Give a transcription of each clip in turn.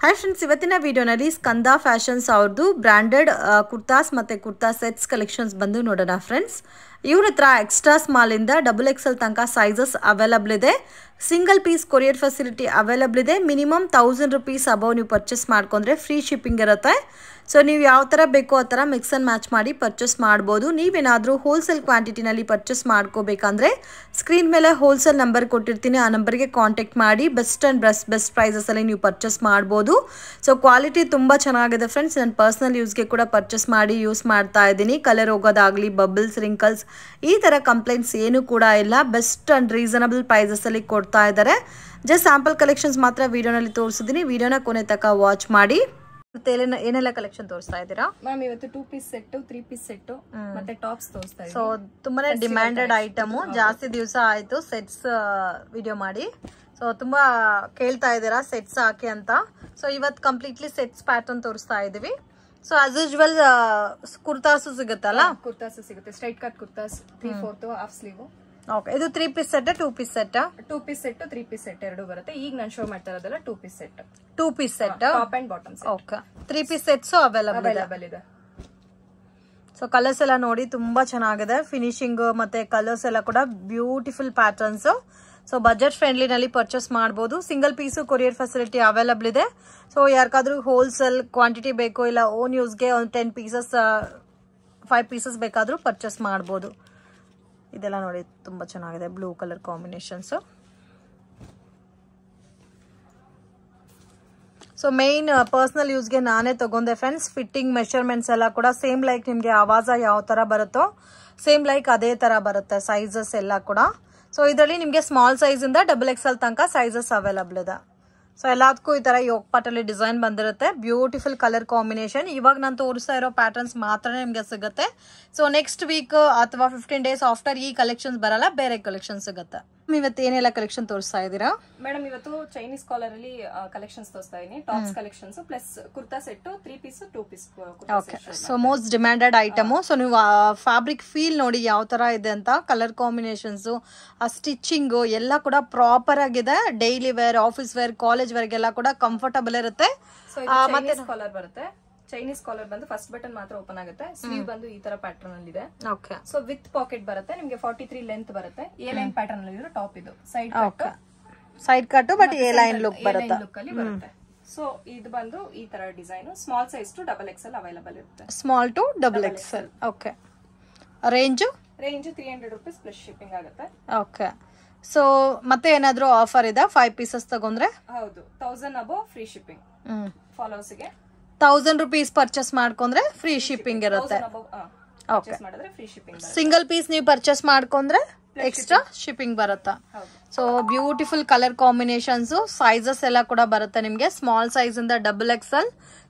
Hi friends, ಇವತ್ತಿನ ವಿಡಿಯೋನಲ್ಲಿ Skanda fashions ಅವ್ರದ್ದು ಬ್ರ್ಯಾಂಡೆಡ್ ಕುರ್ತಾಸ್ ಮತ್ತು ಕುರ್ತಾ ಸೆಟ್ಸ್ ಕಲೆಕ್ಷನ್ಸ್ ಬಂದು ನೋಡೋಣ ಫ್ರೆಂಡ್ಸ್. ಇವ್ರ ಹತ್ರ ಎಕ್ಸ್ಟ್ರಾ ಸ್ಮಾಲಿಂದ XXL ತನಕ ಸೈಜಸ್ ಅವೈಲಬಲ್ ಇದೆ. Single piece courier facility available ಇದೆ. ಮಿನಿಮಮ್ 1000 ರೂಪೀಸ್ ಅಬೌವ್ ನೀವು ಪರ್ಚೇಸ್ ಮಾಡ್ಕೊಂಡ್ರೆ ಫ್ರೀ ಶಿಪ್ಪಿಂಗ್ ಇರುತ್ತೆ. ಸೊ ನೀವು ಯಾವ ಥರ ಬೇಕೋ ಆ ಥರ ಮಿಕ್ಸ್ ಆ್ಯಂಡ್ ಮ್ಯಾಚ್ ಮಾಡಿ ಪರ್ಚೇಸ್ ಮಾಡ್ಬೋದು. ನೀವೇನಾದರೂ ಹೋಲ್ಸೇಲ್ ಕ್ವಾಂಟಿಟಿನಲ್ಲಿ ಪರ್ಚೇಸ್ ಮಾಡ್ಕೋಬೇಕಂದ್ರೆ ಸ್ಕ್ರೀನ್ ಮೇಲೆ ಹೋಲ್ಸೇಲ್ ನಂಬರ್ ಕೊಟ್ಟಿರ್ತೀನಿ, ಆ ನಂಬರ್ಗೆ ಕಾಂಟ್ಯಾಕ್ಟ್ ಮಾಡಿ ಬೆಸ್ಟ್ ಪ್ರೈಸಸಲ್ಲಿ ನೀವು ಪರ್ಚೇಸ್ ಮಾಡ್ಬೋದು. ಸೊ ಕ್ವಾಲಿಟಿ ತುಂಬ ಚೆನ್ನಾಗಿದೆ ಫ್ರೆಂಡ್ಸ್. ನಾನು ಪರ್ಸ್ನಲ್ ಯೂಸ್ಗೆ ಕೂಡ ಪರ್ಚೇಸ್ ಮಾಡಿ ಯೂಸ್ ಮಾಡ್ತಾ ಇದ್ದೀನಿ. ಕಲರ್ ಹೋಗೋದಾಗಲಿ, ಬಬಲ್ಸ್, ರಿಂಕಲ್ಸ್ ಈ ಥರ ಕಂಪ್ಲೇಂಟ್ಸ್ ಏನೂ ಕೂಡ ಇಲ್ಲ. ಬೆಸ್ಟ್ ಆ್ಯಂಡ್ ರೀಸನಬಲ್ ಪ್ರೈಸಸಲ್ಲಿ ಕೊಡ್ತಾ ಇದ್ದಾರೆ. ಜಸ್ಟ್ ಸ್ಯಾಂಪಲ್ ಕಲೆಕ್ಷನ್ಸ್ ಮಾತ್ರ ವಿಡಿಯೋನಲ್ಲಿ ತೋರಿಸಿದ್ದೀನಿ. ವಿಡಿಯೋನ ಕೊನೆ ತನಕ ವಾಚ್ ಮಾಡಿ. ಮತ್ತೆ ಏನೆಲ್ಲ ಕಲೆಕ್ಷನ್ ತೋರಿಸ್ತಾ ಇದ್ದೀರಾ ಮ್ಯಾಮ್? ಇವತ್ತು 2 ಪೀಸ್ ಸೆಟ್, 3 ಪೀಸ್ ಸೆಟ್ ಮತ್ತೆ ಟಾಪ್ಸ್ ತೋರಿಸ್ತಾ ಇದ್ದೀನಿ. ಸೊ ತುಂಬಾನೇ ಡಿಮ್ಯಾಂಡೆಡ್ ಐಟಮ್. ಜಾಸ್ತಿ ದಿವಸ ಆಯ್ತು ಸೆಟ್ಸ್ ವಿಡಿಯೋ ಮಾಡಿ. ಸೊ ತುಂಬಾ ಕೇಳ್ತಾ ಇದ್ದೀರಾ ಸೆಟ್ಸ್ ಹಾಕಿ ಅಂತ. ಸೊ ಇವತ್ತು ಕಂಪ್ಲೀಟ್ಲಿ ಸೆಟ್ಸ್ ಪ್ಯಾಟರ್ನ್ ತೋರಿಸ್ತಾ ಇದೀವಿ. ಸೊ ಆಸ್ ಯೂಶುವಲ್ ಕುರ್ತಾಸು ಸಿಗುತ್ತಲ್ಲ? ಕುರ್ತಾಸ್ ಸಿಗುತ್ತೆ. Straight cut kurtas 3/4 half sleeve. Okay, ಇದು 3 piece set, 2 piece set? 2 piece set, 3 piece set ಎರಡು ಬರುತ್ತೆ. ಈಗ ನಾನು ಶೋ ಮಾಡ್ತಾ ಇರೋದಲ್ಲ 2 piece set. 2 piece set, top and bottom set. Okay, 3 piece sets available ಇದೆ. ಸೊ ಕಲರ್ಸ್ ಎಲ್ಲ ನೋಡಿ ತುಂಬಾ ಚೆನ್ನಾಗಿದೆ. ಫಿನಿಶಿಂಗ್ ಮತ್ತೆ ಕಲರ್ಸ್ ಎಲ್ಲ ಕೂಡ beautiful patterns. So budget friendly ನಲ್ಲಿ ಪರ್ಚೇಸ್ ಮಾಡಬಹುದು. Single piece courier facility available ಇದೆ. ಸೊ ಯಾರಿಗಾದ್ರೂ ಹೋಲ್ಸೇಲ್ ಕ್ವಾಂಟಿಟಿ ಬೇಕು, ಇಲ್ಲ ಓನ್ ಯೂಸ್ಗೆ ಒಂದು 10 ಪೀಸಸ್ 5 ಪೀಸಸ್ ಬೇಕಾದ್ರೂ ಪರ್ಚೇಸ್ ಮಾಡಬಹುದು. ಇದೆಲ್ಲ ನೋಡಿ ತುಂಬಾ ಚೆನ್ನಾಗಿದೆ, blue colour combinations. So main personal ಯೂಸ್ಗೆ ನಾನೇ ತಗೊಂಡೆ ಫ್ರೆಂಡ್ಸ್. ಫಿಟ್ಟಿಂಗ್ ಮೆಷರ್ಮೆಂಟ್ಸ್ ಎಲ್ಲ ಕೂಡ ಸೇಮ್ ಲೈಕ್ ನಿಮಗೆ ಆವಾಜ ಯಾವ ತರ ಬರುತ್ತೋ ಸೇಮ್ ಲೈಕ್ ಅದೇ ತರ ಬರುತ್ತೆ ಸೈಜಸ್ ಎಲ್ಲ ಕೂಡ. ಸೊ ಇದರಲ್ಲಿ ನಿಮಗೆ ಸ್ಮಾಲ್ ಸೈಜ್ ಇಂದ XXL ತನಕ ಸೈಜಸ್ ಅವೈಲಬಲ್ ಇದೆ. ಸೊ ಎಲ್ಲದಕ್ಕೂ ಈ ತರ ಯೋಗ್ ಪಾಟಲ್ಲಿ ಡಿಸೈನ್ ಬಂದಿರುತ್ತೆ. Beautiful colour combination. ಇವಾಗ ನಾನು ತೋರಿಸ್ತಾ ಇರೋ ಪ್ಯಾಟರ್ನ್ಸ್ ಮಾತ್ರ ನಿಮ್ಗೆ ಸಿಗುತ್ತೆ. ಸೊ ನೆಕ್ಸ್ಟ್ ವೀಕ್ ಅಥವಾ 15 ಡೇಸ್ ಆಫ್ಟರ್ ಈ ಕಲೆಕ್ಷನ್ಸ್ ಬರಲ್ಲ, ಬೇರೆ ಕಲೆಕ್ಷನ್ ಸಿಗುತ್ತೆ. ಇವತ್ತು ಏನೆಲ್ಲ ಕಲೆಕ್ಷನ್ ತೋರಿಸ್ತಾ ಇದ್ದೀರಾ ಮೇಡಮ್? ಇವತ್ತು ಚೈನೀಸ್ ಕಾಲರ್ ಅಲ್ಲಿ ಕಲೆಕ್ಷನ್ಸ್ ತೋರಿಸ್ತಾ ಇದೀನಿ. Tops collections plus kurta set 3 piece 2 piece. Okay, so most demanded item. So ನೀವು ಫ್ಯಾಬ್ರಿಕ್ ಫೀಲ್ ನೋಡಿ ಯಾವ ತರ ಇದೆ ಅಂತ. ಕಲರ್ ಕಾಂಬಿನೇಷನ್ಸ್, ಆ ಸ್ಟಿಚಿಂಗ್ ಎಲ್ಲ ಕೂಡ ಪ್ರಾಪರ್ ಆಗಿದೆ. Daily wear, office wear, college ವೇರ್ಗೆಲ್ಲ ಕೂಡ ಕಂಫರ್ಟಬಲ್ ಇರುತ್ತೆ. ಮತ್ತೆ ಕಾಲರ್ ಬರುತ್ತೆ. ಚೈನೀಸ್ ಕಾಲರ್ ಬಂದು ಫಸ್ಟ್ ಬಟನ್ ಮಾತ್ರ ಓಪನ್ ಆಗುತ್ತೆ. ಸ್ಲೀವ್ ಬಂದು ಈ ತರ ಪ್ಯಾಟರ್ನ್ ಅಲ್ಲಿ ಇದೆ. ಓಕೆ, ಸೊ ವಿತ್ ಪಾಕೆಟ್ ಬರುತ್ತೆ. ನಿಮಗೆ 43 ಲೆಂತ್ ಬರುತ್ತೆ. ಎ ಲೈನ್ ಪ್ಯಾಟರ್ನ್ ಅಲ್ಲಿ ಇರೋ ಟಾಪ್ ಇದು. Side cut but A line look ಬರುತ್ತೆ. ಲುಕ್ ಅಲ್ಲಿ ಬರುತ್ತೆ. ಸೊ ಇದು ಬಂದು ಈ ತರ design. Small size to XXL available ಇರುತ್ತೆ. Small to XXL. Okay, range 300 rupees plus shipping ಆಗುತ್ತೆ. ಓಕೆ, ಸೊ ಮತ್ತೆ ಏನಾದ್ರೂ ಆಫರ್ ಇದೆ 5 ಪೀಸಸ್ ತಗೊಂಡ್ರೆ? ಹೌದು, 1000 ಅಬೋ ಫ್ರೀ ಶಿಪ್ಪಿಂಗ್. ಫಾಲೋವರ್ಸ್ ಗೆ 1000 ರೂಪೀಸ್ ಪರ್ಚೇಸ್ ಮಾಡ್ಕೊಂಡ್ರೆ ಫ್ರೀ ಶಿಪ್ಪಿಂಗ್ ಇರುತ್ತೆ. ಸಿಂಗಲ್ ಪೀಸ್ ನೀವು ಪರ್ಚೇಸ್ ಮಾಡ್ಕೊಂಡ್ರೆ ಎಕ್ಸ್ಟ್ರಾ ಶಿಪ್ಪಿಂಗ್ ಬರುತ್ತೆ. So beautiful colour combinations, sizes ಎಲ್ಲ ಕೂಡ ಬರುತ್ತೆ ನಿಮ್ಗೆ. ಸ್ಮಾಲ್ ಸೈಜ್ ಇಂದ XXL.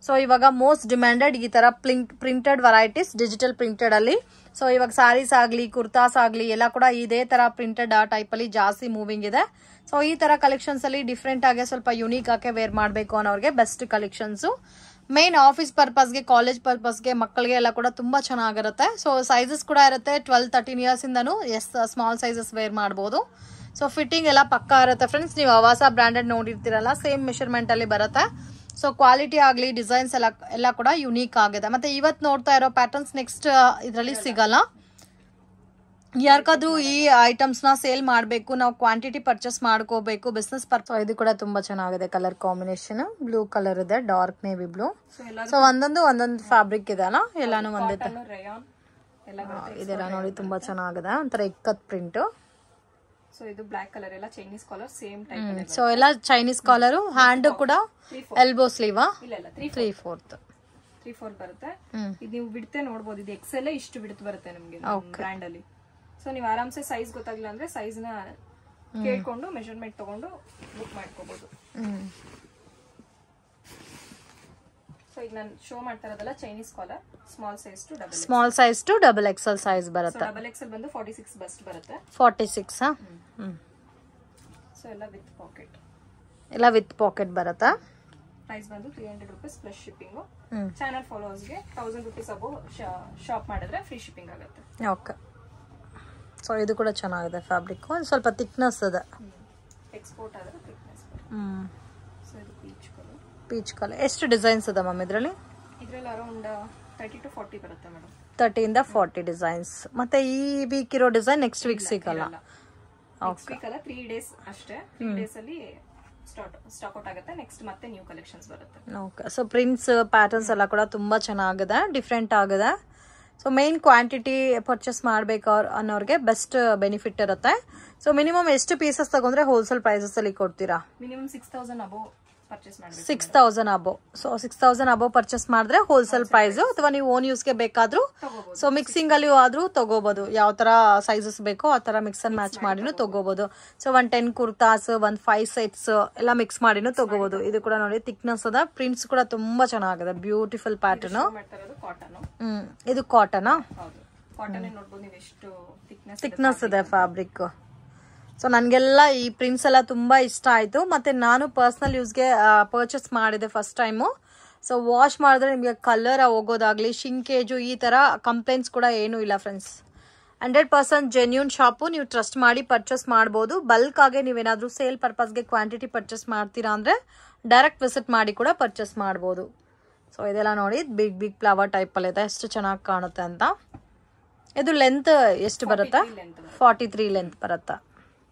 ಸೊ ಇವಾಗ ಮೋಸ್ಟ್ ಡಿಮ್ಯಾಂಡೆಡ್ ಈ ತರ ಪ್ರಿಂಟೆಡ್ ವೆರೈಟೀಸ್, ಡಿಜಿಟಲ್ ಪ್ರಿಂಟೆಡ್ ಅಲ್ಲಿ. ಸೊ ಇವಾಗ ಸ್ಯಾರೀಸ್ ಆಗ್ಲಿ, ಕುರ್ತಾಸ್ ಆಗ್ಲಿ ಎಲ್ಲ ಕೂಡ ಇದೇ ತರ ಪ್ರಿಂಟೆಡ್ ಆ ಟೈಪ್ ಅಲ್ಲಿ ಜಾಸ್ತಿ ಮೂವಿಂಗ್ ಇದೆ. ಸೊ ಈ ತರ ಕಲೆಕ್ಷನ್ಸ್ ಅಲ್ಲಿ ಡಿಫ್ರೆಂಟ್ ಆಗಿ ಸ್ವಲ್ಪ ಯುನೀಕ್ ಆಗಿ ವೇರ್ ಮಾಡಬೇಕು ಅನ್ನೋರಿಗೆ ಬೆಸ್ಟ್ ಕಲೆಕ್ಷನ್ಸ್. ಮೇನ್ ಆಫೀಸ್ ಪರ್ಪಸ್ಗೆ, ಕಾಲೇಜ್ ಪರ್ಪಸ್ಗೆ, ಮಕ್ಕಳಿಗೆ ಎಲ್ಲ ಕೂಡ ತುಂಬಾ ಚೆನ್ನಾಗಿರುತ್ತೆ. ಸೊ ಸೈಜಸ್ ಕೂಡ ಇರುತ್ತೆ 12-13 ಇಯರ್ಸ್ ಇಂದನೂ ಸ್ಮಾಲ್ ಸೈಜಸ್ ವೇರ್ ಮಾಡಬಹುದು. ಸೊ ಫಿಟ್ಟಿಂಗ್ ಎಲ್ಲ ಪಕ್ಕಾ ಇರುತ್ತೆ ಫ್ರೆಂಡ್ಸ್. ನೀವು ಆವಾಸ ಬ್ರಾಂಡೆಡ್ ನೋಡಿರ್ತೀರಲ್ಲ, ಸೇಮ್ ಮೆಷರ್ಮೆಂಟ್ ಅಲ್ಲಿ ಬರುತ್ತೆ. ಸೊ ಕ್ವಾಲಿಟಿ ಆಗ್ಲಿ, ಡಿಸೈನ್ಸ್ ಎಲ್ಲ ಕೂಡ ಯುನೀಕ್ ಆಗಿದೆ. ಮತ್ತೆ ಇವತ್ತು ನೋಡ್ತಾ ಇರೋ ಪ್ಯಾಟರ್ನ್ಸ್ ನೆಕ್ಸ್ಟ್ ಇದರಲ್ಲಿ ಸಿಗಲ್ಲ. ಯಾರಿಗಾದ್ರೂ ಈ ಐಟಮ್ಸ್ ನ ಸೇಲ್ ಮಾಡಬೇಕು, ನಾವು ಕ್ವಾಂಟಿಟಿ ಪರ್ಚೇಸ್ ಮಾಡ್ಕೋಬೇಕು, ಬಿಸ್ನೆಸ್ ಪರ್ಪಸ್. ಇದು ಕೂಡ ತುಂಬಾ ಚೆನ್ನಾಗಿದೆ ಕಲರ್ ಕಾಂಬಿನೇಷನ್. ಬ್ಲೂ ಕಲರ್ ಇದೆ, ಡಾರ್ಕ್ ನೇವಿ ಬ್ಲೂ. ಸೊ ಒಂದೊಂದು ಫ್ಯಾಬ್ರಿಕ್ ಇದೆ ಅಲ್ಲ, ಎಲ್ಲಾನು ಒಂದೇ ತರ. ಇದೆಲ್ಲ ನೋಡಿ ತುಂಬಾ ಚೆನ್ನಾಗಿದೆ, ಒಂಥರ ಇಕ್ಕತ್ ಪ್ರಿಂಟ್. ಸೊ ಇದು ಬ್ಲಾಕ್ ಕಲರ್ ಎಲ್ಲ Chinese collar same type. So ಎಲ್ಲ ಚೈನೀಸ್ ಕಾಲರ್. ಹ್ಯಾಂಡ್ ಕೂಡ ಎಲ್ಬೋ ಸ್ಲೀವ್? ಇಲ್ಲ 3/4 ಬರುತ್ತೆ. ಇದು ನೀವು ಬಿಡ್ತೆ ನೋಡಬಹುದು. ಇದು XL ಇಷ್ಟು ಬಿಡ್ತು ಬರುತ್ತೆ ನಮಗೆ ಬ್ರ್ಯಾಂಡ್ ಅಲ್ಲಿ. ಸೊ ನೀವು ಆರಾಮ್ಸೆ ಸೈಜ್ ಗೊತ್ತಾಗಿಲ್ಲ ಅಂದ್ರೆ ಸೈಜ್ ನ ಕೇಳ್ಕೊಂಡು ಮೆಷರ್ಮೆಂಟ್ ತಗೊಂಡು ಬುಕ್ ಮಾಡ್ಕೋಬಹುದು. ಸೊ ಈಗ ನಾನು ಶೋ ಮಾಡ್ತಾ ಇರೋದಲ್ಲ Chinese collar, small size to XXL size ಬರುತ್ತೆ. XXL ಬಂದು 46 ಬಸ್ಟ್ ಬರುತ್ತೆ. 46. ಸೊ ಎಲ್ಲ ವಿತ್ ಪಾಕೆಟ್ ಬರುತ್ತಾ? ಪ್ರೈಸ್ ಬಂದು 300 rupees plus shipping. Channel followers ಗೆ 1000 ರೂಪೀಸ್ ಅಬೋ ಶಾಪ್ ಮಾಡಿದ್ರೆ ಫ್ರೀ ಶಿಪ್ಪಿಂಗ್ ಆಗುತ್ತೆ. ಓಕೆ, ಸೊ ಇದು ಕೂಡ ಚೆನ್ನಾಗಿದೆ ಫ್ಯಾಬ್ರಿಕ್. ಸ್ವಲ್ಪ ಥಿಕ್ನೆಸ್ ಇದೆ. ಎಕ್ಸ್ಪೋರ್ಟ್ ಆದ್ರೆ ಥಿಕ್ನೆಸ್. ಸೊ ಇದು ಪೀಚ್ ಕಲರ್. Peach colour. ಎಷ್ಟು ಡಿಸೈನ್ಸ್ ಅದ ಮ್ಯಾಮ್ ಇದರಲ್ಲಿ? ಇದರಲ್ಲಿ ಅರೌಂಡ್ 30 to 40 ಬರುತ್ತೆ ಮೇಡಮ್. 30 ಇಂದ 40 ಡಿಸೈನ್ಸ್. ಮತ್ತೆ ಈ ವೀಕ್ ಇರೋ ಡಿಸೈನ್ ನೆಕ್ಸ್ಟ್ ವೀಕ್ ಸಿಗಲ್ಲ? ನೆಕ್ಸ್ಟ್ ವೀಕ್ ಅಲ್ಲ, 3 days ಅಷ್ಟೇ. 3 days ಅಲ್ಲಿ ಸ್ಟಾಕ್ ಔಟ್ ಆಗುತ್ತೆ. ನೆಕ್ಸ್ಟ್ ಮತ್ತೆ ನ್ಯೂ ಕಲೆಕ್ಷನ್ಸ್ ಬರುತ್ತೆ. ಓಕೆ. ಸೊ ಪ್ರಿಂಟ್ಸ್ ಪ್ಯಾಟರ್ನ್ಸ್ ಎಲ್ಲ ಕೂಡ ತುಂಬಾ ಚೆನ್ನಾಗಿದೆ, ಡಿಫ್ರೆಂಟ್ ಆಗಿದೆ. ಸೊ ಮೇನ್ ಕ್ವಾಂಟಿಟಿ ಪರ್ಚೇಸ್ ಮಾಡ್ಬೇಕು ಅನ್ನೋರಿಗೆ ಬೆಸ್ಟ್ ಬೆನಿಫಿಟ್ ಇರುತ್ತೆ. ಸೊ ಮಿನಿಮಮ್ ಎಷ್ಟು ಪೀಸಸ್ ತಗೊಂಡ್ರೆ ಹೋಲ್ಸೇಲ್ ಪ್ರೈಸಸ್ ಅಲ್ಲಿ ಕೊಡ್ತೀರಾ? ಮಿನಿಮಮ್ 6,000 ಅಬೌವ್ ಪರ್ಚೇಸ್ ಮಾಡಬೇಕು. 6,000 ಅಬೌವ್. ಸೊ 6,000 ಅಬೌವ್ ಪರ್ಚೇಸ್ ಮಾಡಿದ್ರೆ ಹೋಲ್ಸೇಲ್ ಪ್ರೈಸ್, ಅಥವಾ ನೀವು ಓನ್ ಯೂಸ್ಗೆ ಬೇಕಾದ್ರೂ ಸೊ ಮಿಕ್ಸಿಂಗ್ ಅಲ್ಲಿ ಆದ್ರೂ ತಗೋಬಹುದು. ಯಾವ ತರ ಸೈಜಸ್ ಬೇಕೋ ಆ ತರ ಮಿಕ್ಸ್ ಅಂಡ್ ಮ್ಯಾಚ್ ಮಾಡಿನೂ ತಗೋಬಹುದು. ಸೊ 1 10 ಕುರ್ತಾಸ್, 1 5 ಸೆಟ್ಸ್ ಎಲ್ಲ ಮಿಕ್ಸ್ ಮಾಡಿನೂ ತಗೋಬಹುದು. ಇದು ಕೂಡ ನೋಡಿ ಥಿಕ್ನೆಸ್ ಅದ, ಪ್ರಿಂಟ್ಸ್ ಕೂಡ ತುಂಬಾ ಚೆನ್ನಾಗಿದೆ, ಬ್ಯೂಟಿಫುಲ್ ಪ್ಯಾಟರ್ನ್. ಇದು ಕಾಟನ್. ಥಿಕ್ನೆಸ್ ಇದೆ ಫ್ಯಾಬ್ರಿಕ್. ಸೊ ನನಗೆಲ್ಲ ಈ ಪ್ರಿಂಟ್ಸ್ ಎಲ್ಲ ತುಂಬಾ ಇಷ್ಟ ಆಯ್ತು. ಮತ್ತೆ ನಾನು ಪರ್ಸನಲ್ ಯೂಸ್ಗೆ ಪರ್ಚೇಸ್ ಮಾಡಿದೆ ಫಸ್ಟ್ ಟೈಮು. ಸೊ ವಾಶ್ ಮಾಡಿದ್ರೆ ನಿಮಗೆ ಕಲರ್ ಹೋಗೋದಾಗ್ಲಿ, ಶಿಂಕೇಜು, ಈ ತರ ಕಂಪ್ಲೇಂಟ್ಸ್ ಕೂಡ ಏನೂ ಇಲ್ಲ ಫ್ರೆಂಡ್ಸ್. 100% genuine shop. ನೀವು ಟ್ರಸ್ಟ್ ಮಾಡಿ ಪರ್ಚೇಸ್ ಮಾಡ್ಬೋದು. ಬಲ್ಕ್ ಆಗಿ ನೀವೇನಾದ್ರೂ ಸೇಲ್ ಪರ್ಪಸ್ಗೆ ಕ್ವಾಂಟಿಟಿ ಪರ್ಚೇಸ್ ಮಾಡ್ತೀರಾ ಅಂದ್ರೆ ಡೈರೆಕ್ಟ್ ವಿಸಿಟ್ ಮಾಡಿ ಕೂಡ ಪರ್ಚೇಸ್ ಮಾಡ್ಬೋದು. ಸೊ ಇದೆಲ್ಲ ನೋಡಿ ಬಿಗ್ ಬಿಗ್ ಫ್ಲವರ್ ಟೈಪ್ ಅಲ್ಲಿ ಇದೆ, ಎಷ್ಟು ಚೆನ್ನಾಗಿ ಕಾಣುತ್ತೆ ಅಂತ. ಇದು ಲೆಂತ್ ಎಷ್ಟು ಬರುತ್ತೆ? 43 ಲೆಂತ್ ಬರುತ್ತೆ.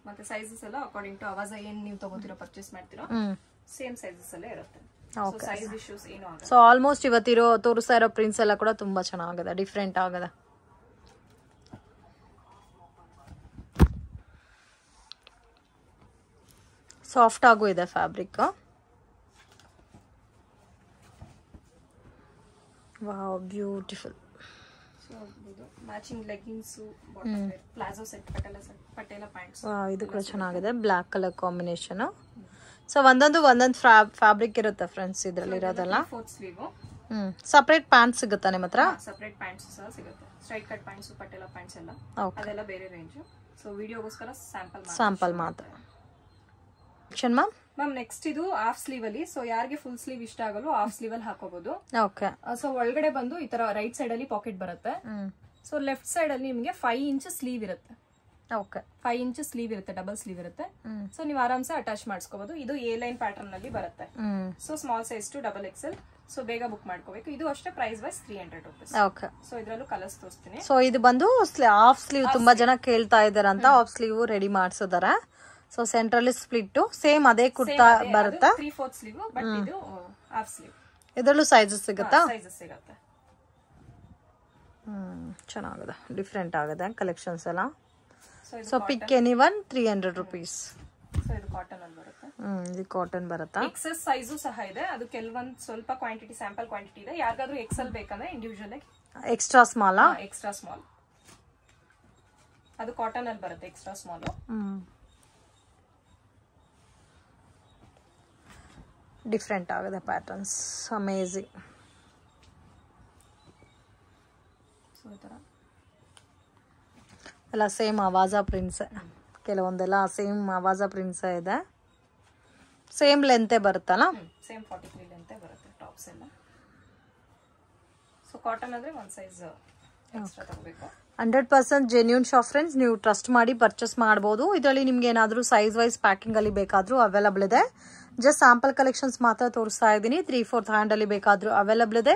ಮತ್ತೆ ಸೈಜಸ್ ಎಲ್ಲ ಅಕಾರ್ಡಿಂಗ್ ಟು ಅವಾಜ ಏನ್ ನೀವು ತಗೋತೀರಾ ಪರ್ಚೇಸ್ ಮಾಡ್ತೀರಾ ಸೇಮ್ ಸೈಜಸ್ ಅಲ್ಲೇ ಇರುತ್ತೆ. ಸೊ ಸೈಜ್ ಇಶ್ಯೂಸ್ ಏನು ಆಗಲ್ಲ. ಸೊ ಆಲ್ಮೋಸ್ಟ್ ಇವತ್ತಿರೋ ತೋರಿಸ್ತಾ ಇರೋ ಪ್ರಿಂಟ್ಸ್ ಎಲ್ಲ ಕೂಡ ತುಂಬಾ ಚೆನ್ನಾಗಿದೆ, ಡಿಫ್ರೆಂಟ್ ಆಗಿದೆ. ಸಾಫ್ಟ್ ಆಗು ಇದೆ fabric. Wow, beautiful. Matching leggings, palazzo set, Patel pants. ಇದು ಕೂಡ ಚೆನ್ನಾಗಿದೆ, ಬ್ಲಾಕ್ ಕಲರ್ ಕಾಂಬಿನೇಷನ್. ಸೊ ಒಂದೊಂದು ಫ್ಯಾಬ್ರಿಕ್ ಇರುತ್ತೆ ಫ್ರೆಂಡ್ಸ್ ಇದರಲ್ಲಿ ಇರೋದೆಲ್ಲ. ಸಪರೇಟ್ ಪ್ಯಾಂಟ್ ಸಿಗುತ್ತಾ ನಿಮ್ಮ ಹತ್ರ? ಸಪರೇಟ್ ಪ್ಯಾಂಟ್ಸ್ ಸಹ ಸಿಗುತ್ತೆ. Straight cut pants, Patel pants ಎಲ್ಲ ಅದೆಲ್ಲ ಬೇರೆ ರೇಂಜ್. ಸೊ ವಿಡಿಯೋಗೋಸ್ಕರ ಸ್ಯಾಂಪಲ್ ಮಾತ್ರ. ಮ್ಯಾಮ್ ನೆಕ್ಸ್ಟ್ ಇದು ಹಾಫ್ ಸ್ಲೀವ್ ಅಲ್ಲಿ. ಸೊ ಯಾರಿಗೆ ಫುಲ್ ಸ್ಲೀವ್ ಇಷ್ಟ ಆಗಲ್ಲ ಹಾಫ್ ಸ್ಲೀವ್ ಅಲ್ಲಿ ಹಾಕೋಬಹುದು. ಓಕೆ. ಸೊ ಒಳಗಡೆ ಬಂದು ಈ ತರ ರೈಟ್ ಸೈಡ್ ಅಲ್ಲಿ ಪಾಕೆಟ್ ಬರುತ್ತೆ. ಸೊ ಲೆಫ್ಟ್ ಸೈಡ್ ಅಲ್ಲಿ ನಿಮಗೆ 5 ಇಂಚ್ ಸ್ಲೀವ್ ಇರುತ್ತೆ. ಓಕೆ. 5 ಇಂಚ್ ಸ್ಲೀವ್ ಇರುತ್ತೆ, ಡಬಲ್ ಸ್ಲೀವ್ ಇರುತ್ತೆ. ಸೊ ನೀವು ಆರಾಮ್ಸೆ ಅಟ್ಯಾಚ್ ಮಾಡಿಸ್ಕೋಬಹುದು. ಇದು ಎ ಲೈನ್ ಪ್ಯಾಟರ್ನ್ ಅಲ್ಲಿ ಬರುತ್ತೆ. So small size to double XL. So ಬೇಗ ಬುಕ್ ಮಾಡ್ಕೋಬೇಕು. ಇದು ಅಷ್ಟೇ price wise 300 rupees. Okay. So ಇದ್ರಲ್ಲೂ ಕಲರ್ಸ್ ತೋರಿಸ್ತೀನಿ. ಸೊ ಇದು ಬಂದು ಹಾಫ್ ಸ್ಲೀವ್, ತುಂಬಾ ಜನ ಕೇಳ್ತಾ ಇದಾರೆ ಅಂತ ಹಾಫ್ ಸ್ಲೀವ್ ರೆಡಿ ಮಾಡಿಸಿದಾರೆ. ಸೊ ಸೆಂಟ್ರಲ್ಲಿ ಸ್ಪ್ಲಿಟ್, ಸೇಮ್ ಅದೇ ಕುರ್ತಾ ಬರುತ್ತೆ. 3/4 ಸ್ಲೀವ್, ಬಟ್ ಇದು ಹಾಫ್ ಸ್ಲೀವ್. ಇದರಲ್ಲೂ ಸೈಜಸ್ ಸಿಗುತ್ತಾ? ಸೈಜಸ್ ಸಿಗುತ್ತೆ. ಚೆನ್ನಾಗಿದೆ, ಡಿಫ್ರೆಂಟ್ ಆಗಿದೆ ಕಲೆಕ್ಷನ್ಸ್ ಎಲ್ಲ. So pick any one 300 rupees. So ಇದು ಕಾಟನ್ ಅಲ್ಲಿ ಬರುತ್ತೆ. ಇದು ಕಾಟನ್ ಬರುತ್ತಾ? ಎಕ್ಸೆಸ್ ಸೈಜು ಸಹ ಇದೆ. ಅದು ಕೆಲವೊಂದು ಸ್ವಲ್ಪ ಕ್ವಾಂಟಿಟಿ, ಸ್ಯಾಂಪಲ್ ಕ್ವಾಂಟಿಟಿ ಇದೆ. ಯಾರಿಗಾದ್ರೂ XL ಬೇಕಂದ್ರೆ individual extra small. Extra small ಅದು ಕಾಟನ್ ಅಲ್ಲಿ ಬರುತ್ತೆ, ಎಕ್ಸ್ಟ್ರಾ ಸ್ಮಾಲ್. ಡಿಫ್ರೆಂಟ್ ಆಗಿದೆ ಪ್ಯಾಟರ್ನ್ಸ್, ಅಮೇಜಿಂಗ್. ಸೊ ಈ ತರ ಎಲ್ಲ ಸೇಮ್ ಆವಾಜ ಪ್ರಿಂಟ್ಸ್, ಕೆಲವೊಂದೆಲ್ಲ ಸೇಮ್ ಆವಾಜ ಪ್ರಿಂಟ್ಸ್ ಇದೆ. ಸೇಮ್ ಲೆಂತೆ ಬರುತ್ತಲ್ಲ? ಸೇಮ್ 43 ಲೆಂತೆ ಬರುತ್ತೆ ಟಾಪ್ಸ್ ಎಲ್ಲ. ಸೊ ಕಾಟನ್ ಅಂದ್ರೆ ಒಂದು ಸೈಜ್ ಎಕ್ಸ್ಟ್ರಾ ತಗೋಬೇಕು. 100% ಜೆನ್ಯೂನ್ ಶಾಪ್ ಫ್ರೆಂಡ್ಸ್. ನೀವು ಟ್ರಸ್ಟ್ ಮಾಡಿ ಪರ್ಚೇಸ್ ಮಾಡ್ಬೋದು. ಇದರಲ್ಲಿ ನಿಮ್ಗೆ ಏನಾದರೂ ಸೈಜ್ ವೈಸ್ ಪ್ಯಾಕಿಂಗ್ ಅಲ್ಲಿ ಬೇಕಾದ್ರೂ ಅವೈಲಬಲ್ ಇದೆ. ಜಸ್ಟ್ ಸ್ಯಾಂಪಲ್ ಕಲೆಕ್ಷನ್ಸ್ ಮಾತ್ರ ತೋರಿಸ್ತಾ ಇದ್ದೀನಿ. 3/4 ಹ್ಯಾಂಡ್ ಅಲ್ಲಿ ಬೇಕಾದ್ರೂ ಅವೈಲಬಲ್ ಇದೆ.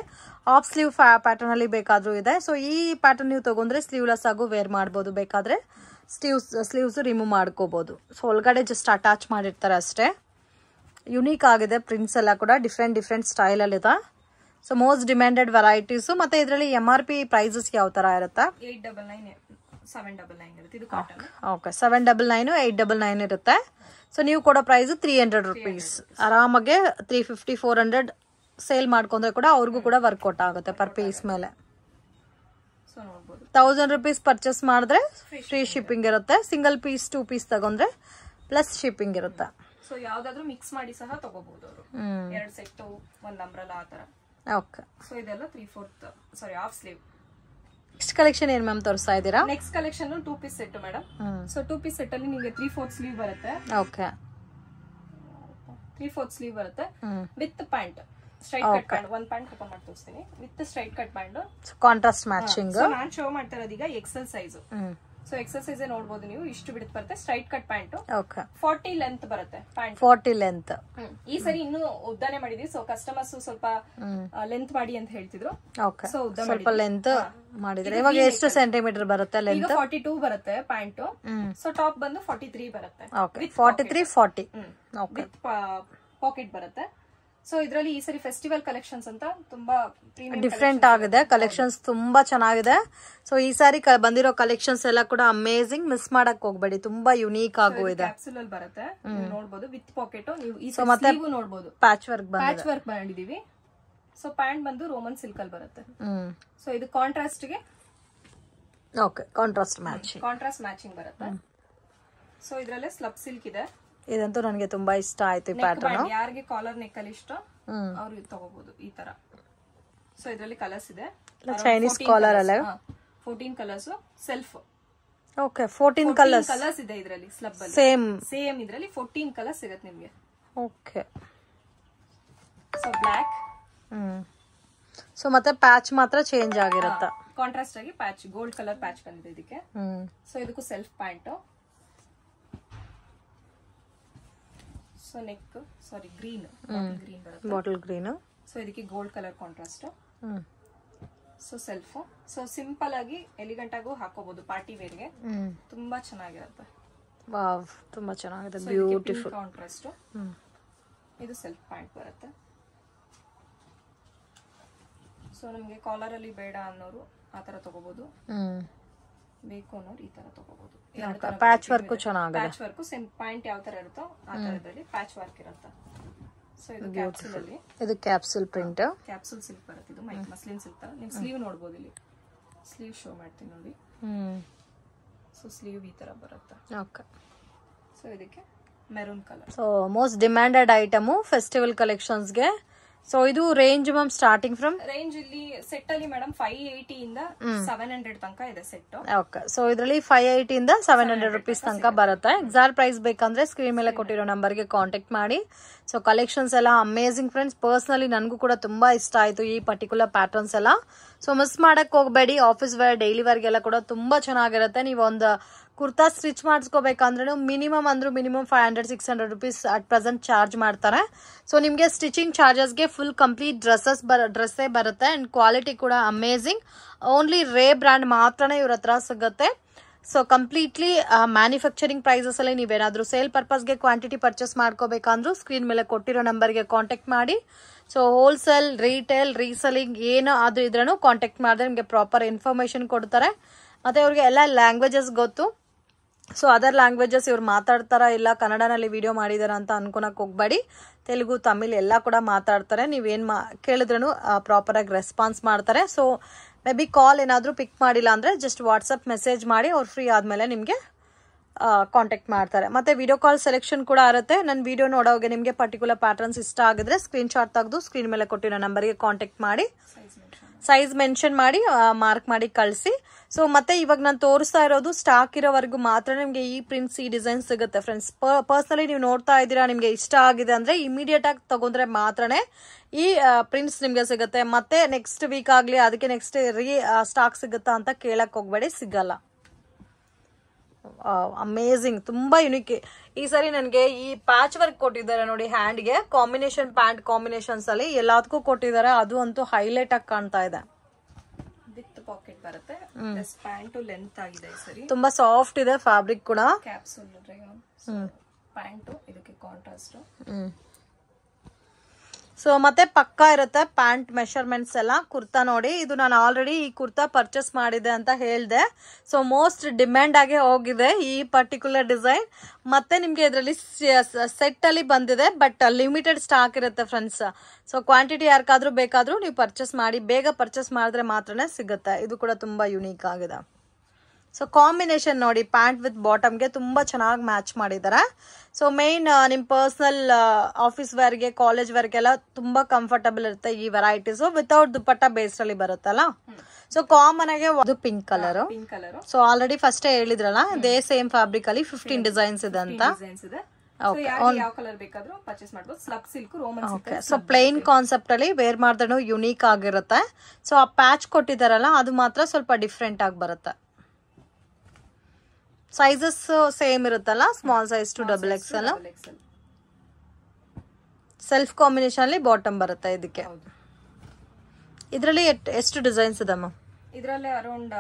ಹಾಫ್ ಸ್ಲೀವ್ ಪ್ಯಾಟರ್ನ್ ಅಲ್ಲಿ ಬೇಕಾದ್ರೂ ಇದೆ. ಸೊ ಈ ಪ್ಯಾಟರ್ನ್ ನೀವು ತಗೊಂಡ್ರೆ ಸ್ಲೀವ್ಲೆಸ್ ಆಗು ವೇರ್ ಮಾಡ್ಬೋದು, ಬೇಕಾದ್ರೆ ಸ್ಲೀವ್ಸ್ ರಿಮೂವ್ ಮಾಡ್ಕೋಬಹುದು. ಸೊ ಒಳಗಡೆ ಜಸ್ಟ್ ಅಟ್ಯಾಚ್ ಮಾಡಿರ್ತಾರೆ ಅಷ್ಟೇ. ಯುನೀಕ್ ಆಗಿದೆ ಪ್ರಿಂಟ್ಸ್ ಎಲ್ಲ ಕೂಡ, ಡಿಫ್ರೆಂಟ್ ಸ್ಟೈಲ್ ಅಲ್ಲಿ ಇದೆ. So most demanded varieties. ಮತ್ತೆ ಇದರಲ್ಲಿ MRP ಪ್ರೈಸಸ್ ಯಾವ ತರ ಇರುತ್ತೆ? 899, 799 ಇರುತ್ತೆ. ಇದು ಕಾಟನ್. ಓಕೆ, 799, 899 ಇರುತ್ತೆ. ಸೊ ನೀವು ಕೊಡೋ ಪ್ರೈಸ್ 300 rupees. ಆರಾಮಾಗೆ 350, 400 ಸೇಲ್ ಮಾಡ್ಕೊಂಡ್ರೆ ಕೂಡ ಅವ್ರಿಗೂ ಕೂಡ ವರ್ಕೌಟ್ ಆಗುತ್ತೆ ಪರ್ ಪೀಸ್ ಮೇಲೆ. 1000 rupees ಪರ್ಚೇಸ್ ಮಾಡಿದ್ರೆ ಫ್ರೀ ಶಿಪ್ಪಿಂಗ್ ಇರುತ್ತೆ. ಸಿಂಗಲ್ ಪೀಸ್ 2 ಪೀಸ್ ತಗೊಂಡ್ರೆ ಪ್ಲಸ್ ಶಿಪ್ಪಿಂಗ್ ಇರುತ್ತೆ. ಸೊ ಯಾವ್ದಾದ್ರು ಮಿಕ್ಸ್ ಮಾಡಿ ಸಹ ತಗೋಬಹುದು ಅವರು. 2 ಸೆಟ್, ಒಂದು ಅಂಬ್ರೆಲಾ ಆ ತರ. ಓಕೆ. ಸೊ ಇದೆಲ್ಲ 3/4 ಹಾಫ್ ಸ್ಲೀವ್. ನೆಕ್ಸ್ಟ್ ಕಲೆಕ್ಷನ್ ಏನ್ ಮ್ಯಾಮ್ ತೋರಿಸ್ತಾ ಇದ್ದೀರಾ? Next collection 2 piece set madam. So 2 piece set ಅಲ್ಲಿ ನಿಮಗೆ 3/4 ಸ್ಲೀವ್ ಬರುತ್ತೆ. ಓಕೆ. 3/4 ಸ್ಲೀವ್ ಬರುತ್ತೆ with pant, straight cut pant. ಒಂದು ಪ್ಯಾಂಟ್ ಓಪನ್ ಮಾಡಿ ತೋರಿಸ್ತೀನಿ with straight cut pant. Contrast matching. ನಾನು ಶೋ ಮಾಡ್ತಾ ಇರೋದು ಈಗ XL ಸೈಜ್. ಸೊ ಎಕ್ಸರ್ಸೈಸ್ ನೋಡಬಹುದು ನೀವು, ಇಷ್ಟು ಬಿಡುತ್ತೆ ಬರುತ್ತೆ. Straight cut pant, okay 40 length ಬರುತ್ತೆ ಪ್ಯಾಂಟ್. 40 ಲೆಂತ್. ಈ ಸರಿ ಇನ್ನೂ ಉದ್ದಾನೆ ಮಾಡಿದ್ವಿ. ಸೊ ಕಸ್ಟಮರ್ಸ್ ಸ್ವಲ್ಪ ಲೆಂತ್ ಮಾಡಿ ಅಂತ ಹೇಳ್ತಿದ್ರು. ಓಕೆ ಸ್ವಲ್ಪ ಲೆಂತ್ ಮಾಡಿದ್ರೆ ಇವಾಗ ಎಷ್ಟು ಸೆಂಟಿಮೀಟರ್ ಬರುತ್ತೆ ಲೆಂತ್? 42 ಬರುತ್ತೆ ಪ್ಯಾಂಟ್. ಸೊ ಟಾಪ್ ಬಂದು 43 ಬರುತ್ತೆ. ಓಕೆ 43 40. ಓಕೆ ವಿತ್ ಪಾಕೆಟ್ ಬರುತ್ತೆ. ಸೊ ಇದರಲ್ಲಿ ಈ ಸರಿ ಫೆಸ್ಟಿವಲ್ ಕಲೆಕ್ಷನ್ಸ್ ಅಂತ ತುಂಬಾ ಡಿಫ್ರೆಂಟ್ ಆಗಿದೆ, ಕಲೆಕ್ಷನ್ಸ್ ತುಂಬಾ ಚೆನ್ನಾಗಿದೆ. ಸೊ ಈ ಸಾರಿ ಬಂದಿರೋ ಕಲೆಕ್ಷನ್ಸ್ ಎಲ್ಲ ಕೂಡ ಅಮೇಜಿಂಗ್, ಮಿಸ್ ಮಾಡಕ್ ಹೋಗ್ಬೇಡಿ, ತುಂಬಾ ಯುನೀಕ್ ಆಗು ಇದೆ. ಕ್ಯಾಪ್ಸೂಲ್ ಅಲ್ಲಿ ಬರುತ್ತೆ, ನೋಡಬಹುದು ವಿತ್ ಪಾಕೆಟ್. ನೀವು ಈ ಮತ್ತೆ ನೋಡಬಹುದು ಪ್ಯಾಚ್ ವರ್ಕ್ ಮಾಡಿದೀವಿ. ಸೊ ಪ್ಯಾಂಟ್ ಬಂದು ರೋಮನ್ ಸಿಲ್ಕ್ ಅಲ್ಲಿ ಬರುತ್ತೆ. ಸೊ ಇದು ಕಾಂಟ್ರಾಸ್ಟ್ ಗೆ ಓಕೆ ಕಾಂಟ್ರಾಸ್ಟ್ ಮ್ಯಾಚಿಂಗ್ ಬರುತ್ತೆ. ಸೊ ಇದರಲ್ಲೇ ಸ್ಲಬ್ ಸಿಲ್ಕ್ ಇದೆ. ಇದಂತೂ ನನಗೆ ತುಂಬಾ ಇಷ್ಟ ಆಯ್ತು ಈ ಪ್ಯಾಟರ್ನ್. ಯಾರಿಗೆ ಕಾಲರ್ ನೆಕ್ ಅಲ್ಲಿ ಇಷ್ಟ ಅವ್ರು ಇದು ತಗೋಬಹುದು ಈ ತರ. ಸೊ ಇದರಲ್ಲಿ ಕಲರ್ಸ್ ಇದೆ, ಚೈನೀಸ್ ಕಾಲರ್ ಅಲ್ಲ, 14 ಕಲರ್ಸ್ ಸೆಲ್ಫ್. ಓಕೆ 14 ಕಲರ್ಸ್ ಇದೆ ಇದರಲ್ಲಿ ಸ್ಲಬ್ ಅಲ್ಲಿ. ಸೇಮ್ ಇದರಲ್ಲಿ 14 ಕಲರ್ಸ್ ಸಿಗುತ್ತೆ ನಿಮಗೆ. Okay so black. ಸೊ ಮತ್ತೆ ಪ್ಯಾಚ್ ಮಾತ್ರ ಚೇಂಜ್ ಆಗಿರುತ್ತೆ, ಕಾಂಟ್ರಾಸ್ಟ್ ಆಗಿ ಪ್ಯಾಚ್, ಗೋಲ್ಡ್ ಕಲರ್ ಪ್ಯಾಚ್ ಬಂದಿದೆ ಇದಕ್ಕೆ. ಸೊ ಇದಕ್ಕೂ self pant. So neck green ಬರುತ್ತೆ, ಬಾಟಲ್ ಗ್ರೀನ್. ಸೊ ಇದಕ್ಕೆ gold colour contrast. So self. So simple ಆಗಿ ಎಲಿಗೆಂಟ್ ಆಗು ಹಾಕೋಬಹುದು ಪಾರ್ಟಿ ವೇರ್ ಗೆ, ತುಂಬಾ ಚೆನ್ನಾಗಿರುತ್ತೆ. ವಾವ್ ತುಂಬಾ ಚೆನ್ನಾಗಿದೆ, ಬ್ಯೂಟಿಫುಲ್ ಕಾಂಟ್ರಾಸ್ಟ್. ಇದು ಸೆಲ್ಫ್ ಪ್ಯಾಂಟ್ ಬರುತ್ತೆ. ಸೊ ನಮ್ಗೆ ಕಾಲರ್ ಅಲ್ಲಿ ಬೇಡ ಅನ್ನೋರು ಆತರ ತಗೋಬಹುದು, ಬೇಕು ಅನ್ನೋರು ಈ ತರ ತಗೋಬಹುದು. ಪ್ಯಾಚ್ ವರ್ಕ್ ಚೆನ್ನಾಗಿದೆ, ಪ್ಯಾಚ್ ವರ್ಕ್ ಸೇಮ್ ಪ್ಯಾಂಟ್ ಯಾವ ತರ ಇರುತ್ತೋ ಆ ತರದಲ್ಲಿ ಪ್ಯಾಚ್ ವರ್ಕ್ ಇರುತ್ತೆ. ಸೊ ಇದು ಕ್ಯಾಪ್ಸೂಲ್ ಅಲ್ಲಿ, ಇದು ಕ್ಯಾಪ್ಸೂಲ್ ಪ್ರಿಂಟ್, ಕ್ಯಾಪ್ಸೂಲ್ ಸಿಲ್ಕ್ ಬರುತ್ತೆ. ಇದು ಮಸ್ಲಿನ್ ಸಿಲ್ಕ್ ತರ. ನೀವು ಸ್ಲೀವ್ ನೋಡಬಹುದು, ಇಲ್ಲಿ ಸ್ಲೀವ್ ಶೋ ಮಾಡ್ತೀನಿ ನೋಡಿ. ಸೊ ಸ್ಲೀವ್ ಈ ತರ ಬರುತ್ತೆ. ಓಕೆ. ಸೊ ಇದಕ್ಕೆ maroon colour. So most demanded item festival collections ಗೆ. ಸೊ ಇದು range ma'am starting from range ಇಲ್ಲಿ ಸೆಟ್ ಅಲ್ಲಿ ಮೇಡಮ್ 580 ಇಂದ 700 ತನಕ ಇದೆ ಸೆಟ್. ಓಕೆ. ಸೊ ಇದರಲ್ಲಿ 580 ಇಂದ 700 ರುಪೀಸ್ ತನಕ ಬರುತ್ತೆ. ಎಕ್ಸಾಕ್ಟ್ ಪ್ರೈಸ್ ಬೇಕಂದ್ರೆ ಸ್ಕ್ರೀನ್ ಮೇಲೆ ಕೊಟ್ಟಿರೋ ನಂಬರ್ಗೆ ಕಾಂಟ್ಯಾಕ್ಟ್ ಮಾಡಿ. ಸೊ ಕಲೆಕ್ಷನ್ಸ್ ಎಲ್ಲ ಅಮೇಜಿಂಗ್ ಫ್ರೆಂಡ್ಸ್. ಪರ್ಸನಲಿ ನನಗೂ ಕೂಡ ತುಂಬಾ ಇಷ್ಟ ಆಯ್ತು ಈ ಪರ್ಟಿಕ್ಯುಲರ್ ಪ್ಯಾಟರ್ನ್ಸ್ ಎಲ್ಲ. ಸೊ ಮಿಸ್ ಮಾಡಕ್ ಹೋಗ್ಬೇಡಿ, ಆಫೀಸ್ ವೇರ್ ಡೈಲಿ ವೇರ್ಗೆಲ್ಲ ಕೂಡ ತುಂಬಾ ಚೆನ್ನಾಗಿರುತ್ತೆ. ನೀವು ಒಂದು ಕುರ್ತಾ ಸ್ಟಿಚ್ ಮಾಡಿಸ್ಕೋಬೇಕಂದ್ರೆ minimum 500-600 rupees at present charge ಮಾಡ್ತಾರೆ. ಸೊ ನಿಮಗೆ ಸ್ಟಿಚಿಂಗ್ ಚಾರ್ಜಸ್ಗೆ ಫುಲ್ ಕಂಪ್ಲೀಟ್ ಡ್ರೆಸ್ಸೇ ಬರುತ್ತೆ. ಅಂಡ್ ಕ್ವಾಲಿಟಿ ಕೂಡ ಅಮೇಜಿಂಗ್. ಓನ್ಲಿ ರೇ ಬ್ರ್ಯಾಂಡ್ ಮಾತ್ರನೇ ಇವ್ರ ಹತ್ರ ಸಿಗುತ್ತೆ. ಸೊ ಕಂಪ್ಲೀಟ್ಲಿ ಮ್ಯಾನುಫ್ಯಾಕ್ಚರಿಂಗ್ ಪ್ರೈಸಸ್ ಅಲ್ಲಿ ನೀವೇನಾದ್ರೂ ಸೇಲ್ ಪರ್ಪಸ್ಗೆ ಕ್ವಾಂಟಿಟಿ ಪರ್ಚೇಸ್ ಮಾಡ್ಕೋಬೇಕಂದ್ರೂ ಸ್ಕ್ರೀನ್ ಮೇಲೆ ಕೊಟ್ಟಿರೋ ನಂಬರ್ಗೆ ಕಾಂಟ್ಯಾಕ್ಟ್ ಮಾಡಿ. ಸೊ ಹೋಲ್ಸೇಲ್, ರೀಟೇಲ್, ರೀಸೆಲಿಂಗ್ ಏನು ಆದ್ರೂ ಇದ್ರೂ ಕಾಂಟ್ಯಾಕ್ಟ್ ಮಾಡಿದ್ರೆ ನಿಮಗೆ ಪ್ರಾಪರ್ ಇನ್ಫಾರ್ಮೇಶನ್ ಕೊಡ್ತಾರೆ. ಮತ್ತೆ ಅವ್ರಿಗೆ ಎಲ್ಲ ಲ್ಯಾಂಗ್ವೇಜಸ್ ಗೊತ್ತು. ಸೊ ಅದರ್ ಲ್ಯಾಂಗ್ವೇಜಸ್ ಇವ್ರು ಮಾತಾಡ್ತಾರ ಇಲ್ಲ ಕನ್ನಡನಲ್ಲಿ ವಿಡಿಯೋ ಮಾಡಿದಾರ ಅಂತ ಅನ್ಕೊಳಕ್ ಹೋಗ್ಬೇಡಿ. ತೆಲುಗು, ತಮಿಳ್ ಎಲ್ಲ ಕೂಡ ಮಾತಾಡ್ತಾರೆ. ನೀವೇನ್ ಕೇಳಿದ್ರು ಪ್ರಾಪರ್ ಆಗಿ ರೆಸ್ಪಾನ್ಸ್ ಮಾಡ್ತಾರೆ. ಸೊ ಮೇ ಬಿ ಕಾಲ್ ಏನಾದ್ರು ಪಿಕ್ ಮಾಡಿಲ್ಲ ಅಂದ್ರೆ ಜಸ್ಟ್ ವಾಟ್ಸಪ್ ಮೆಸೇಜ್ ಮಾಡಿ ಅವ್ರು ಫ್ರೀ ಆದ್ಮೇಲೆ ನಿಮ್ಗೆ ಕಾಂಟ್ಯಾಕ್ಟ್ ಮಾಡ್ತಾರೆ. ಮತ್ತೆ ವಿಡಿಯೋ ಕಾಲ್ ಸೆಲೆಕ್ಷನ್ ಕೂಡ ಇರುತ್ತೆ. ನನ್ನ ವಿಡಿಯೋ ನೋಡೋಗೆ ನಿಮ್ಗೆ ಪರ್ಟಿಕ್ಯುಲರ್ ಪ್ಯಾಟರ್ನ್ಸ್ ಇಷ್ಟ ಆಗಿದ್ರೆ ಸ್ಕ್ರೀನ್ ಶಾಟ್ ತೆಗೆದು ಸ್ಕ್ರೀನ್ ಮೇಲೆ ಕೊಟ್ಟಿರೋ ನಂಬರ್ಗೆ ಕಾಂಟ್ಯಾಕ್ಟ್ ಮಾಡಿ, ಸೈಜ್ ಮೆನ್ಷನ್ ಮಾಡಿ ಮಾರ್ಕ್ ಮಾಡಿ ಕಳಿಸಿ. ಸೊ ಮತ್ತೆ ಇವಾಗ ನಾನು ತೋರಿಸ್ತಾ ಇರೋದು ಸ್ಟಾಕ್ ಇರೋವರೆಗೂ ಮಾತ್ರ ನಿಮ್ಗೆ ಈ ಪ್ರಿಂಟ್ಸ್, ಈ ಡಿಸೈನ್ ಸಿಗುತ್ತೆ ಫ್ರೆಂಡ್ಸ್. ಪರ್ಸನಲಿ ನೀವು ನೋಡ್ತಾ ಇದ್ದೀರಾ, ನಿಮ್ಗೆ ಇಷ್ಟ ಆಗಿದೆ ಅಂದ್ರೆ ಇಮಿಡಿಯೇಟ್ ಆಗಿ ತಗೊಂಡ್ರೆ ಮಾತ್ರನೇ ಈ ಪ್ರಿಂಟ್ಸ್ ನಿಮ್ಗೆ ಸಿಗುತ್ತೆ. ಮತ್ತೆ ನೆಕ್ಸ್ಟ್ ವೀಕ್ ಆಗ್ಲಿ ಅದಕ್ಕೆ ನೆಕ್ಸ್ಟ್ ಸ್ಟಾಕ್ ಸಿಗುತ್ತಾ ಅಂತ ಕೇಳಕ್ ಹೋಗ್ಬೇಡಿ, ಸಿಗಲ್ಲ. ಅಮೇಜಿಂಗ್, ತುಂಬಾ ಯುನಿಕ್. ಈ ಸರಿ ನನಗೆ ಈ ಪ್ಯಾಚ್ ವರ್ಕ್ ಕೊಟ್ಟಿದ್ದಾರೆ ನೋಡಿ ಹ್ಯಾಂಡ್ಗೆ, ಕಾಂಬಿನೇಷನ್ ಪ್ಯಾಂಟ್ ಕಾಂಬಿನೇಷನ್ಸ್ ಅಲ್ಲಿ ಎಲ್ಲದಕ್ಕೂ ಕೊಟ್ಟಿದ್ದಾರೆ. ಅದು ಅಂತೂ ಹೈಲೈಟ್ ಆಗಿ ಕಾಣ್ತಾ ಇದೆ. ವಿತ್ ಪಾಕೆಟ್ ಬರುತ್ತೆ. ಪ್ಯಾಂಟ್ ಲೆಂತ್ ಆಗಿದೆ ಈ ಸರಿ, ತುಂಬಾ ಸಾಫ್ಟ್ ಇದೆ ಫ್ಯಾಬ್ರಿಕ್ ಕೂಡ. ಕ್ಯಾಪ್ಸೂಲ್ ಪ್ಯಾಂಟ್, ಇದಕ್ಕೆ ಕಾಂಟ್ರಾಸ್ಟ್. ಸೊ ಮತ್ತೆ ಪಕ್ಕಾ ಇರುತ್ತೆ ಪ್ಯಾಂಟ್ ಮೆಷರ್ಮೆಂಟ್ಸ್ ಎಲ್ಲ. ಕುರ್ತಾ ನೋಡಿ, ಇದು ನಾನು ಆಲ್ರೆಡಿ ಈ ಕುರ್ತಾ ಪರ್ಚೇಸ್ ಮಾಡಿದೆ ಅಂತ ಹೇಳಿದೆ. ಸೊ ಮೋಸ್ಟ್ ಡಿಮ್ಯಾಂಡ್ ಆಗಿ ಹೋಗಿದೆ ಈ ಪರ್ಟಿಕ್ಯುಲರ್ ಡಿಸೈನ್. ಮತ್ತೆ ನಿಮ್ಗೆ ಇದರಲ್ಲಿ ಸೆಟ್ ಅಲ್ಲಿ ಬಂದಿದೆ, ಬಟ್ ಲಿಮಿಟೆಡ್ ಸ್ಟಾಕ್ ಇರುತ್ತೆ ಫ್ರೆಂಡ್ಸ್. ಸೊ ಕ್ವಾಂಟಿಟಿ ಯಾರಿಗಾದ್ರೂ ಬೇಕಾದ್ರೂ ನೀವು ಪರ್ಚೇಸ್ ಮಾಡಿ, ಬೇಗ ಪರ್ಚೇಸ್ ಮಾಡಿದ್ರೆ ಮಾತ್ರನೇ ಸಿಗುತ್ತೆ. ಇದು ಕೂಡ ತುಂಬಾ ಯುನೀಕ್ ಆಗಿದೆ. ಸೊ ಕಾಂಬಿನೇಷನ್ ನೋಡಿ, ಪ್ಯಾಂಟ್ ವಿತ್ ಬಾಟಮ್ಗೆ ತುಂಬಾ ಚೆನ್ನಾಗಿ ಮ್ಯಾಚ್ ಮಾಡಿದ್ದಾರೆ. ಸೊ ಮೇನ್ ನಿಮ್ ಪರ್ಸನಲ್ ಆಫೀಸ್ ವೇರ್ಗೆ, ಕಾಲೇಜ್ ವೇರ್ಗೆಲ್ಲ ತುಂಬಾ ಕಂಫರ್ಟಬಲ್ ಇರುತ್ತೆ ಈ ವೆರೈಟೀಸ್. ವಿತೌಟ್ ದುಪಟ್ಟ ಬೇಸ್ ಅಲ್ಲಿ ಬರುತ್ತಲ್ಲ. ಸೊ ಕಾಮನ್ ಆಗಿ ಅದು pink colour. So already first ಹೇಳಿದ್ರಲ್ಲ, ಇದೇ ಸೇಮ್ ಫ್ಯಾಬ್ರಿಕ್ ಅಲ್ಲಿ 15 ಡಿಸೈನ್ಸ್ ಇದೆ ಅಂತ. ಸೊ ಪ್ಲೇನ್ ಕಾನ್ಸೆಪ್ಟ್ ಅಲ್ಲಿ ವೇರ್ ಮಾಡಿದ್ರೆ ಯುನೀಕ್ ಆಗಿರುತ್ತೆ. ಸೊ ಆ ಪ್ಯಾಚ್ ಕೊಟ್ಟಿದಾರಲ್ಲ ಅದು ಮಾತ್ರ ಸ್ವಲ್ಪ ಡಿಫ್ರೆಂಟ್ ಆಗಿ ಬರುತ್ತೆ. ಸೈಜಸ್ ಸೇಮ್ ಇರುತ್ತಲ್ಲ, small size to double XL. Self combination ಅಲ್ಲಿ ಬಾಟಮ್ ಬರುತ್ತೆ ಇದಕ್ಕೆ. ಇದರಲ್ಲಿ ಎಷ್ಟು ಡಿಸೈನ್ಸ್ ಇದೆ ಮ್ಯಾಮ್? ಇದರಲ್ಲಿ ಅರೌಂಡ್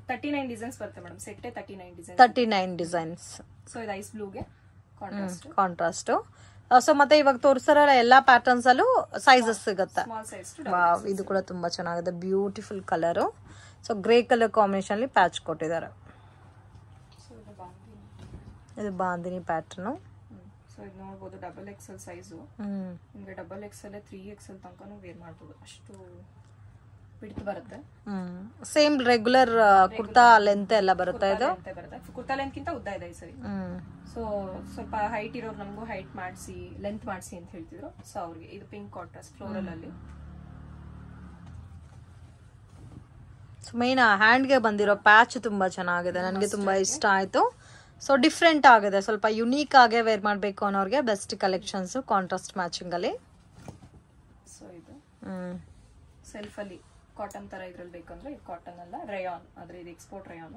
39 ಡಿಸೈನ್ಸ್ ಬರುತ್ತೆ ಮೇಡಮ್. Set 39 designs. ಸೊ ಇದು ಐಸ್ ಬ್ಲೂಗೆ ಕಾಂಟ್ರಾಸ್ಟ್. ಸೊ ಮತ್ತೆ ಇವಾಗ ತೋರಿಸಿರೋ ಎಲ್ಲಾ ಪ್ಯಾಟರ್ನ್ಸ್ ಅಲ್ಲೂ ಸೈಜಸ್ ಸಿಗುತ್ತೆ. ವಾವ್, ಇದು ಕೂಡ ತುಂಬಾ ಚೆನ್ನಾಗಿದೆ, beautiful colour. So grey colour combination ಅಲ್ಲಿ ಪ್ಯಾಚ್ ಕೊಟ್ಟಿದ್ದಾರೆ. ಇದು ಬಾಂದಿನಿ ಪ್ಯಾಟರ್ನ್. ಸೊ ಇದು ನೋಡಬಹುದು ಡಬಲ್ ಎಕ್ಸೆಲ್ ಸೈಜು. ನಿಮಗೆ ಡಬಲ್ ಎಕ್ಸೆಲ್ 3XL ತನಕನೂ ವೇರ್ ಮಾಡಬಹುದು, ಅಷ್ಟು ಬಿಡ್ತು ಬರುತ್ತೆ. ಸೇಮ್ ರೆಗ್ಯುಲರ್ ಕುರ್ತಾ ಲೆಂತ್ ಎಲ್ಲ ಬರುತ್ತೆ. ಇದು ಕುರ್ತಾ ಲೆಂತ್ ಗಿಂತ ಉದ್ದ ಇದೆ ಈ ಸರಿ. ಸೊ ಸ್ವಲ್ಪ ಹೈಟ್ ಇರೋರು ನಮಗೂ ಹೈಟ್ ಮಾಡಿಸಿ ಲೆಂತ್ ಮಾಡಿಸಿ ಅಂತ ಹೇಳ್ತಿದ್ರು. ಸೊ ಅವ್ರಿಗೆ ಇದು ಪಿಂಕ್ ಕಾಂಟ್ರಾಸ್ಟ್ ಫ್ಲೋರಲ್ ಅಲ್ಲಿ. ಮೇನ್ ಹ್ಯಾಂಡ್ ಗೆ ಬಂದಿರೋ ಪ್ಯಾಚ್ ತುಂಬಾ ಚೆನ್ನಾಗಿದೆ, ನನಗೆ ತುಂಬಾ ಇಷ್ಟ ಆಯ್ತು. ಸೊ ಡಿಫ್ರೆಂಟ್ ಆಗಿದೆ, ಸ್ವಲ್ಪ ಯುನೀಕ್ ಆಗಿ ವೇರ್ ಮಾಡಬೇಕು ಅನ್ನೋರಿಗೆ ಬೆಸ್ಟ್ ಕಲೆಕ್ಷನ್ಸ್ ಕಾಂಟ್ರಾಸ್ಟ್ ಮ್ಯಾಚಿಂಗ್ ಅಲ್ಲಿ. ಸೊ ಇದು ಸೆಲ್ಫ್ ಅಲ್ಲಿ ಕಾಟನ್ ತರ ಇದ್ರಲ್ಲಿ ಬೇಕಂದ್ರೆ ಇದು ಕಾಟನ್ ಅಲ್ಲ, ರಯಾನ್. ಆದ್ರೆ ಇದು ಎಕ್ಸ್ಪೋರ್ಟ್ ರಯಾನ್,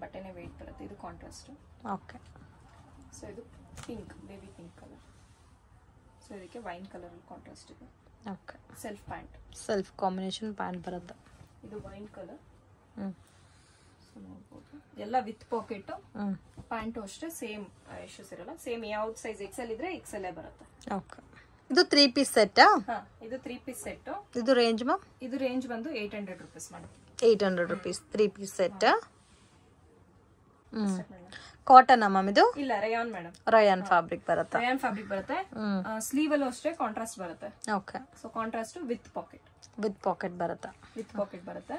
ಬಟ್ಟೆನೆ ವೇಟ್ ಬರುತ್ತೆ. ಇದು ಕಾಂಟ್ರಾಸ್ಟ್. ಓಕೆ. ಸೊ ಇದು pink, baby pink colour. So ಇದಕ್ಕೆ ವೈನ್ ಕಲರ್ ಕಾಂಟ್ರಾಸ್ಟ್ ಇದೆ. Okay. Self pant, self combination pant ಬರುತ್ತೆ. ಇದು ವೈನ್ ಕಲರ್. ಸೊ ನೋಡಬಹುದು ಎಲ್ಲ ವಿತ್ ಪಾಕೆಟ್. ಪ್ಯಾಂಟು ಅಷ್ಟೇ ಸೇಮ್ ಇಶ್ಯೂಸ್ ಇರಲ್ಲ. ಸೇಮ್ ಯಾವ್ದು ಸೈಜ್ XL ಇದ್ರೆ XL ಬರುತ್ತೆ. ಓಕೆ. ಇದು 3 ಪೀಸ್ ಸೆಟ್. ಇದು 3 ಪೀಸ್ ಸೆಟ್. ಇದು ರೇಂಜ್ ಮ್ಯಾಮ್? ಇದು ರೇಂಜ್ ಬಂದು 800 rupees madam. 800 rupees 3 piece set. Cotton ma'am ಇದು? ಇಲ್ಲ, ರಯಾನ್ ಮೇಡಮ್. ರಯಾನ್ ಫ್ಯಾಬ್ರಿಕ್ ಬರುತ್ತೆ. ರಯಾನ್ ಫ್ಯಾಬ್ರಿಕ್ ಬರುತ್ತೆ. ಸ್ಲೀವ್ ಅಲ್ಲೂ ಅಷ್ಟೇ ಕಾಂಟ್ರಾಸ್ಟ್ ಬರುತ್ತೆ. Okay. So contrast with pocket. With pocket ಬರುತ್ತೆ. ವಿತ್ ಪಾಕೆಟ್ ಬರುತ್ತೆ.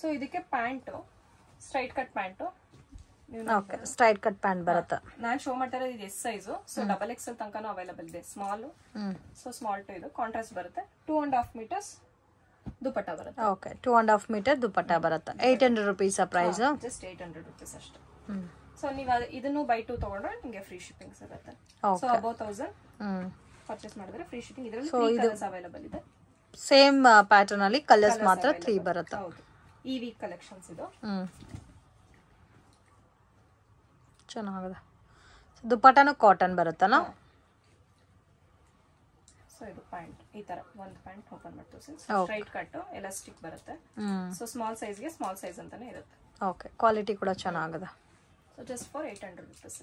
ಸೊ ಇದಕ್ಕೆ pant straight cut pant. Okay, straight cut pant ಬರುತ್ತೆ. ನಾನು ಶೋ ಮಾಡ್ತಾ ಇರೋದು ಇದು S size. So double XL ತನಕನೂ ಅವೈಲೇಬಲ್ ಇದೆ. ಸ್ಮಾಲ್, ಸೊ ಸ್ಮಾಲ್ ಟು ಇದು ಕಾಂಟ್ರಾಸ್ಟ್ ಬರುತ್ತೆ. 2.5 ಮೀಟರ್ಸ್ ದುಪಟ್ಟ ಬರುತ್ತೆ. ಓಕೆ, 2.5 ಮೀಟರ್ ದುಪಟ್ಟ ಬರುತ್ತೆ. 800 ರೂಪೀಸ್ ಪ್ರೈಸ್. ಜಸ್ಟ್ 800 ರೂಪೀಸ್ ಅಷ್ಟೇ. ಸೊ ನೀವು ಇದನ್ನು ಬೈ 2 ತಗೊಂಡ್ರೆ ನಿಮಗೆ ಫ್ರೀ ಶಿಪ್ಪಿಂಗ್ ಸಿಗುತ್ತೆ. ಸೊ ಅಬೌವ್ 1000 ಪರ್ಚೇಸ್ ಮಾಡಿದ್ರೆ ಫ್ರೀ ಶಿಪ್ಪಿಂಗ್. ಇದರಲ್ಲಿ 3 ಕಲರ್ಸ್ ಅವೈಲೇಬಲ್ ಇದೆ. ಸೇಮ್ ಪ್ಯಾಟರ್ನ್ ಅಲ್ಲಿ ಕಲರ್ಸ್ ಮಾತ್ರ 3 ಬರುತ್ತೆ. ಹೌದು, ಈ ವೀಕ್ ಕಲೆಕ್ಷನ್ಸ್ ಇದು. ಚೆನ್ನಾಗಿದೆ. ದುಪಟ್ಟನು ಕಾಟನ್ ಬರುತ್ತಲ್ಲ. ಸೊ ಇದು ಪ್ಯಾಂಟ್ ಈ ತರ ಒಂದು ಪ್ಯಾಂಟ್ ಓಪನ್ ಮಾಡ್ತೀವಿ. ಸ್ಟ್ರೈಟ್ ಕಟ್ ಎಲಾಸ್ಟಿಕ್ ಬರುತ್ತೆ. ಸೊ ಸ್ಮಾಲ್ ಸೈಜ್ಗೆ ಸ್ಮಾಲ್ ಸೈಜ್ ಅಂತಾನೆ ಇರುತ್ತೆ. ಓಕೆ, ಕ್ವಾಲಿಟಿ ಕೂಡ ಚೆನ್ನಾಗಿದೆ. So just for 800 rupees.